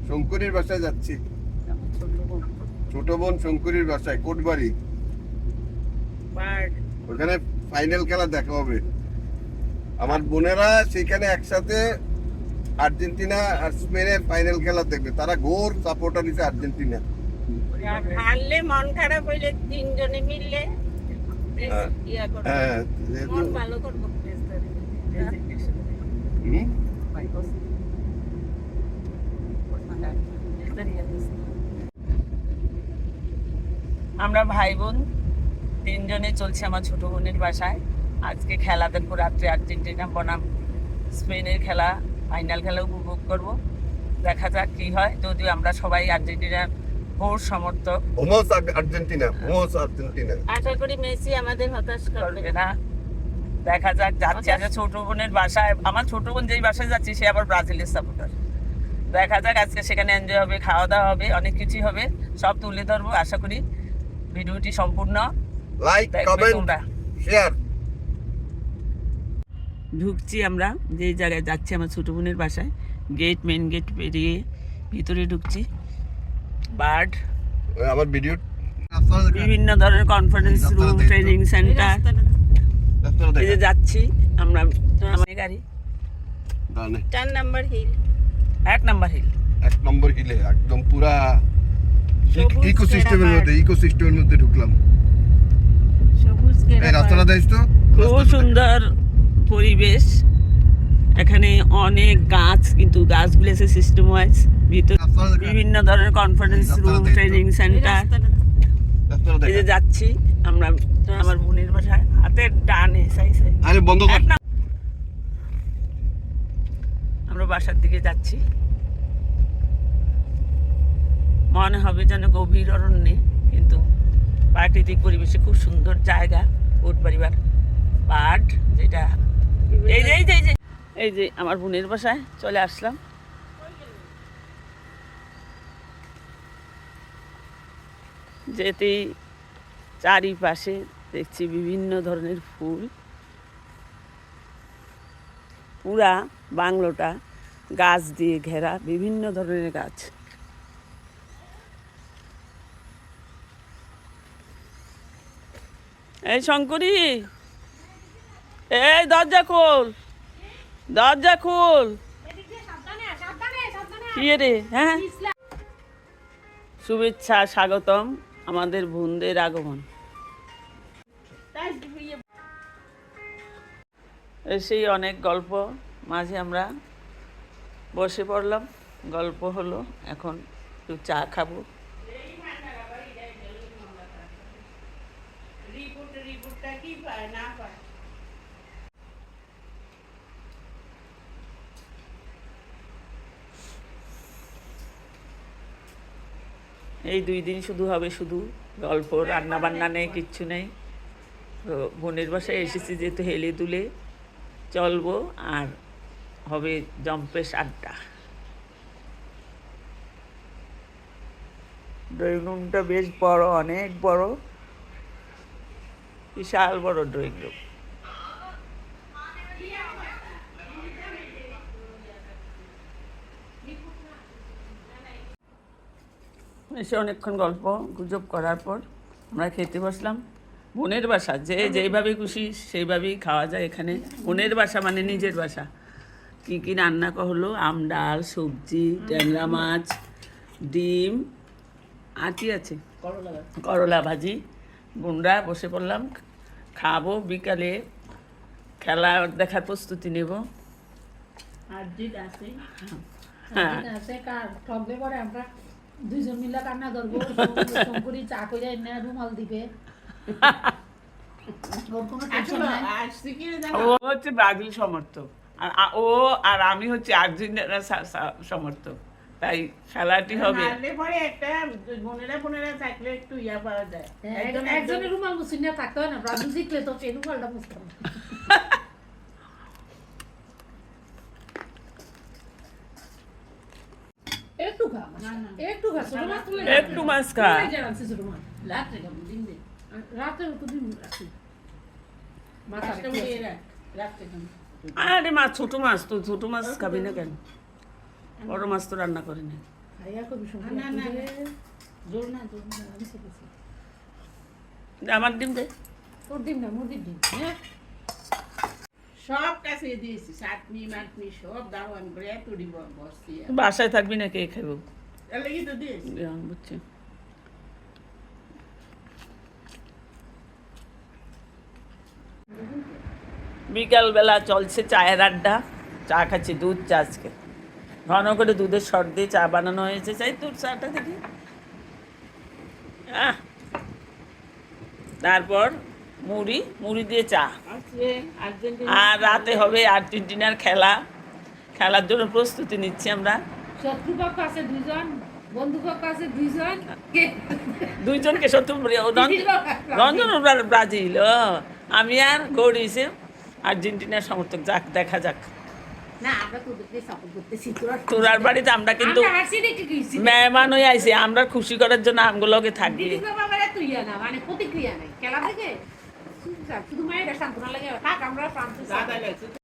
শঙ্করীর বাসায় যাচ্ছি। ছোট বোন শঙ্করীর বাসায় কোটবাড়ি। ওখানে ফাইনাল খেলা দেখা হবে। আমার বোনেরা সেখানে একসাথে আর্জেন্টিনা আর স্পেনের ফাইনাল খেলা দেখবে। তারা ঘোর সাপোর্টার হিসেবে আর্জেন্টিনা। হারলে মন খারাপ হইলে তিনজনে মিললে মন ভালো করবো। আমরা ভাই বোন তিনজনে চলছে আমার ছোট বোনের বাসায়। আজকে খেলা দেখবো রাত্রে, আর্জেন্টিনা বনাম স্পেনের খেলা, ফাইনাল খেলা উপভোগ করবো। দেখা যাক কি হয়। যদিও আমরা সবাই আর্জেন্টিনার ঘোর সমর্থক। আর্জেন্টিনা আশা করি মেসি আমাদের হতাশ করবে না। দেখা যাক। যাচ্ছি আজকে ছোট বোনের বাসায়। আমার ছোট বোন যেই বাসায় যাচ্ছি সে আবার ব্রাজিলের সাপোর্টার। দেখা যাক আজকে সেখানে এনজয় হবে, খাওয়া দাওয়া হবে, অনেক কিছুই হবে। সব তুলে ধরবো। আশা করি ভিডিওটি সম্পূর্ণ লাইক, কমেন্ট, শেয়ার। ঢুকছি আমরা যেই জায়গায় যাচ্ছি আমার ছোট বোনের বাসায়। মেন গেট পেরিয়ে ভিতরে ঢুকছি। বার্ড, আমার ভিডিও বিভিন্ন ধরনের কনফারেন্স রুম, ট্রেনিং সেন্টার। এই যে যাচ্ছি আমরা। আমার গাড়ি 4 নাম্বার হিল, 1 নাম্বার হিল, 1 নম্বর হিলে একদম পুরা ইকোসিস্টেমের মধ্যে ঢুকলাম। এই রাস্তাটা দেখছ তো? খুব সুন্দর পরিবেশ। এখানে অনেক গাছ, কিন্তু গাছগুলো আছে সিস্টেম ওয়াইজ। ভিতরে বিভিন্ন ধরনের কনফারেন্স রুম, ট্রেনিং সেন্টার। এই যে যাচ্ছি আমরা আমার বোনের বাসায়। হাতের ডানে সাইসে আরে বন্ধ কর। আমরা বাসার দিকে যাচ্ছি। মনে হবে যেন গভীর অরণ্যে, কিন্তু প্রাকৃতিক পরিবেশে খুব সুন্দর জায়গা। কোটবাড়িবার পাট, যেটা এই যে এই যে এই যে এই যে আমার বোনের বাসায় চলে আসলাম। যেতেই চারিপাশে দেখছি বিভিন্ন ধরনের ফুল। পুরা বাংলোটা গাছ দিয়ে ঘেরা, বিভিন্ন ধরনের গাছ। এই শঙ্করী, এই দরজা খোল, দরজা খোল। কি রে? হ্যাঁ, শুভেচ্ছা, স্বাগতম আমাদের বোনদের আগমন। সেই অনেক গল্প মাঝে আমরা বসে পড়লাম, গল্প হলো। এখন একটু চা খাবো। এই 2 দিন শুধু হবে শুধু গল্প, রান্না বান্না নেই, কিচ্ছু নেই। তো বোনের বাসায় এসেছি যেহেতু, হেলে দুলে চলবো আর হবে জম্পেশ আড্ডা। ড্রয়িং রুমটা বেশ বড়, অনেক বড়, বিশাল বড় ড্রয়িং রুম। এসে অনেকক্ষণ গল্প গুজব করার পর আমরা খেতে বসলাম। বোনের বাসা, যে যেইভাবে খুশি সেইভাবেই খাওয়া যায় এখানে। বোনের বাসা মানে নিজের বাসা। কী কী রান্না হলো, আম ডাল, সবজি, ট্যাংরা মাছ, ডিম, আর কি আছে, করলা ভাজি। বোনরা বসে পড়লাম, খাবো। বিকালে খেলা দেখার প্রস্তুতি নেব। দুইজন মিলে কান্না করবো। শঙ্করী চা করে এনে রুমাল দিবে। ও হচ্ছে ব্রাজিল সমর্থক, আর ও আর আমি হচ্ছে আর্জেন্টিনা সমর্থক। তাই খেলাটি হবে। একজনের রুমাল মুসিন না থাকতে হয় না। ব্রাজিল জিতলে তো সেই রুমালটা মুছতাম। একটু খা, একটু খা, একটু মাছ খা। রাতে দিন রাখি। আরে মাছ, ছোট মাছ তো, ছোট মাছ খাবি না কেন? বড় মাছ তো রান্না করি না। খাইয়া কবি শঙ্করি না, না, না। জোর না আমি খেতেছি আমার ডিম দে। তোর ডিম না মুরগির ডিম হ্যাঁ সব কাছে দিয়েছি চাটনি মাটনি সব দাওয়ান করে এত দিব বসছি বাসায় থাকবি না কে খাবো? এর লাগি তো দিয়েছি বুঝছি। বিকালবেলা চলছে চায়ের আড্ডা, চা খাচ্ছি, দুধ চা আজকে ঘন করে দুধের শর দিয়ে চা বানানো হয়েছে। চাই তোর চাটা দেখি। তারপর মুড়ি দিয়ে চা। আজকে আর্জেন্টিনা আর রাতে হবে আর্জেন্টিনার খেলা, খেলার জন্য প্রস্তুতি নিচ্ছি আমরা। শত্রুপক্ষ আছে দুইজন বন্ধুপক্ষ আছে দুইজন কে দুইজনকে শত্রু রঞ্জন ব্রাজিল, আমি আর গৌরী হিসেব আর্জেন্টিনার সমর্থক। যাক দেখা যাক। না আমরা তোদেরকে সাপোর্ট করতেছি তোরার বাড়িতে আমরা কিন্তু আমরা হাসি দেখে গেছি মেহমান হয়ে আইছি, আমরা খুশি করার জন্য আমগুলোকে থাকবি। দিদি বাবা তুই না মানে প্রতিক্রিয়া নেই খেলা থেকে শুধু মায়ের সান্ত্বনা লাগে থাক আমরা ফ্রান্সের দাদা গেছে